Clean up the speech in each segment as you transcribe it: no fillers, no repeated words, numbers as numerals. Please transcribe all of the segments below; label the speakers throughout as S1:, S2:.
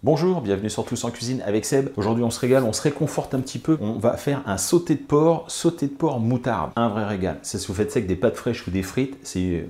S1: Bonjour, bienvenue sur Tous en Cuisine avec Seb. Aujourd'hui on se régale, on se réconforte un petit peu. On va faire un sauté de porc moutarde. Un vrai régal. Ça, si vous faites ça avec des pâtes fraîches ou des frites, c'est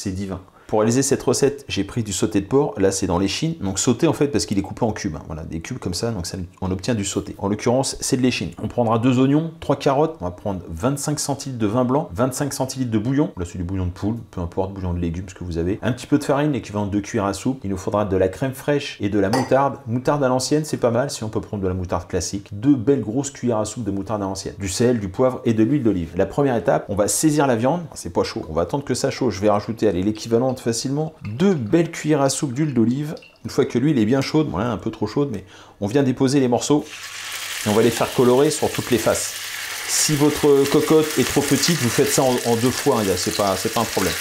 S1: divin. Pour réaliser cette recette, j'ai pris du sauté de porc. Là, c'est dans l'échine. Donc sauté en fait parce qu'il est coupé en cubes. Hein. Voilà, des cubes comme ça, donc on obtient du sauté. En l'occurrence, c'est de l'échine. On prendra 2 oignons, 3 carottes. On va prendre 25 centilitres de vin blanc, 25 centilitres de bouillon. Là, c'est du bouillon de poule, peu importe, bouillon de légumes, ce que vous avez. Un petit peu de farine, l'équivalent de 2 cuillères à soupe. Il nous faudra de la crème fraîche et de la moutarde. Moutarde à l'ancienne, c'est pas mal. Si on peut prendre de la moutarde classique. 2 belles grosses cuillères à soupe de moutarde à l'ancienne. Du sel, du poivre et de l'huile d'olive. La première étape, on va saisir la viande. C'est pas chaud. On va attendre que ça chauffe. Je vais rajouter, allez, l'équivalent facilement 2 belles cuillères à soupe d'huile d'olive. Une fois que l'huile est bien chaude, voilà, un peu trop chaude, mais on vient déposer les morceaux et on va les faire colorer sur toutes les faces. Si votre cocotte est trop petite, vous faites ça en 2 fois, hein, c'est pas un problème.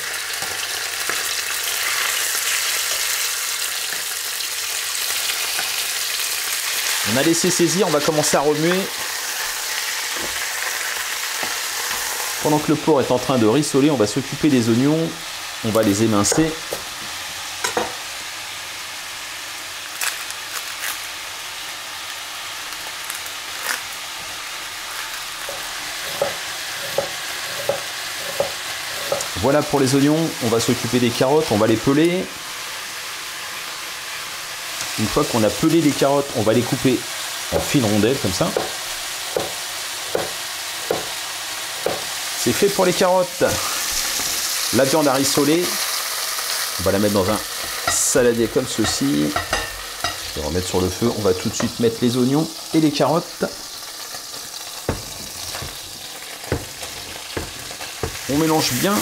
S1: On a laissé saisir, on va commencer à remuer. Pendant que le porc est en train de rissoler, on va s'occuper des oignons, on va les émincer. Voilà pour les oignons, on va s'occuper des carottes, on va les peler. Une fois qu'on a pelé les carottes, on va les couper en fines rondelles comme ça. C'est fait pour les carottes. La viande à rissoler, on va la mettre dans un saladier comme ceci. Je vais remettre sur le feu, on va tout de suite mettre les oignons et les carottes. On mélange bien.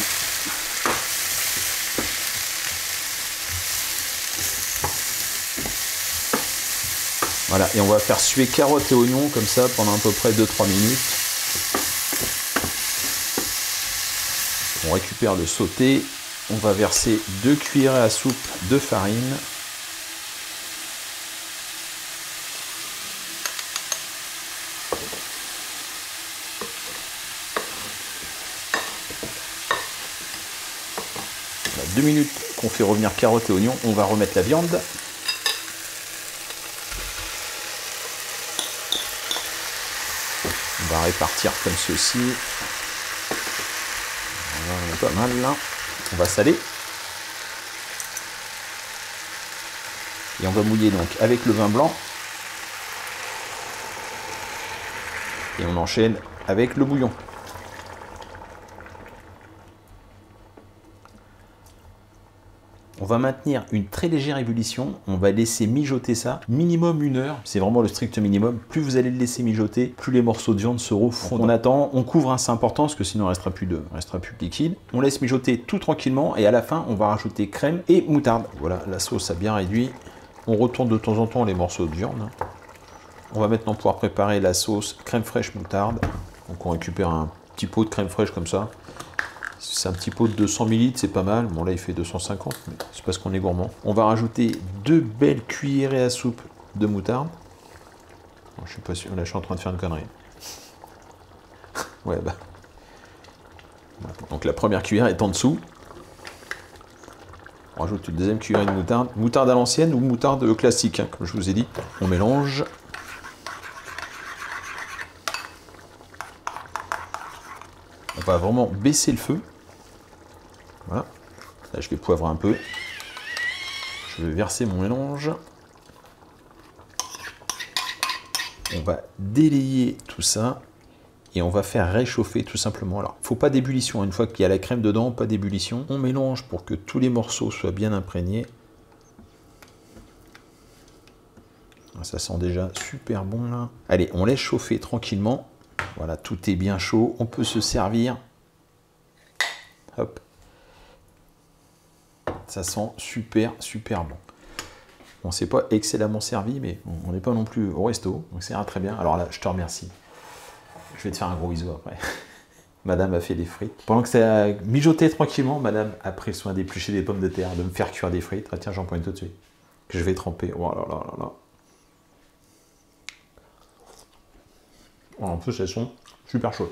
S1: Voilà, et on va faire suer carottes et oignons comme ça pendant à peu près 2-3 minutes. On récupère le sauté. On va verser 2 cuillerées à soupe de farine. Voilà, 2 minutes qu'on fait revenir carottes et oignons. On va remettre la viande. On va répartir comme ceci. Voilà, on est pas mal là. On va saler. Et on va mouiller donc avec le vin blanc. Et on enchaîne avec le bouillon. On va maintenir une très légère ébullition. On va laisser mijoter ça minimum 1 heure. C'est vraiment le strict minimum. Plus vous allez le laisser mijoter, plus les morceaux de viande seront fondants. On attend, on couvre, hein, c'est important parce que sinon il restera plus de liquide. On laisse mijoter tout tranquillement et à la fin on va rajouter crème et moutarde. Voilà, la sauce a bien réduit. On retourne de temps en temps les morceaux de viande. On va maintenant pouvoir préparer la sauce crème fraîche moutarde. Donc on récupère un petit pot de crème fraîche comme ça. C'est un petit pot de 200 ml, c'est pas mal. Bon là il fait 250, mais c'est parce qu'on est gourmand. On va rajouter 2 belles cuillerées à soupe de moutarde. Bon, je suis pas sûr, là je suis en train de faire une connerie. Ouais bah. Voilà. Donc la première cuillère est en dessous. On rajoute une deuxième cuillerée de moutarde. Moutarde à l'ancienne ou moutarde classique, hein, comme je vous ai dit. On mélange. On va vraiment baisser le feu. Voilà. Là, je vais poivrer un peu. Je vais verser mon mélange. On va délayer tout ça. Et on va faire réchauffer tout simplement. Alors, il ne faut pas d'ébullition. Une fois qu'il y a la crème dedans, pas d'ébullition. On mélange pour que tous les morceaux soient bien imprégnés. Ça sent déjà super bon là. Allez, on laisse chauffer tranquillement. Voilà, tout est bien chaud. On peut se servir. Hop. Ça sent super, super bon. Bon, c'est pas excellemment servi, mais on n'est pas non plus au resto. Donc ça ira très bien. Alors là, je te remercie. Je vais te faire un gros bisou après. Madame a fait des frites. Pendant que ça a mijoté tranquillement, madame a pris soin d'éplucher des pommes de terre, de me faire cuire des frites. Ah, tiens, j'en prends une tout de suite. Que je vais tremper. Oh là là là là. En plus, elles sont super chaudes.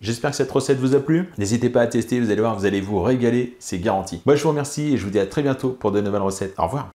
S1: J'espère que cette recette vous a plu. N'hésitez pas à tester, vous allez voir, vous allez vous régaler, c'est garanti. Moi, je vous remercie et je vous dis à très bientôt pour de nouvelles recettes. Au revoir.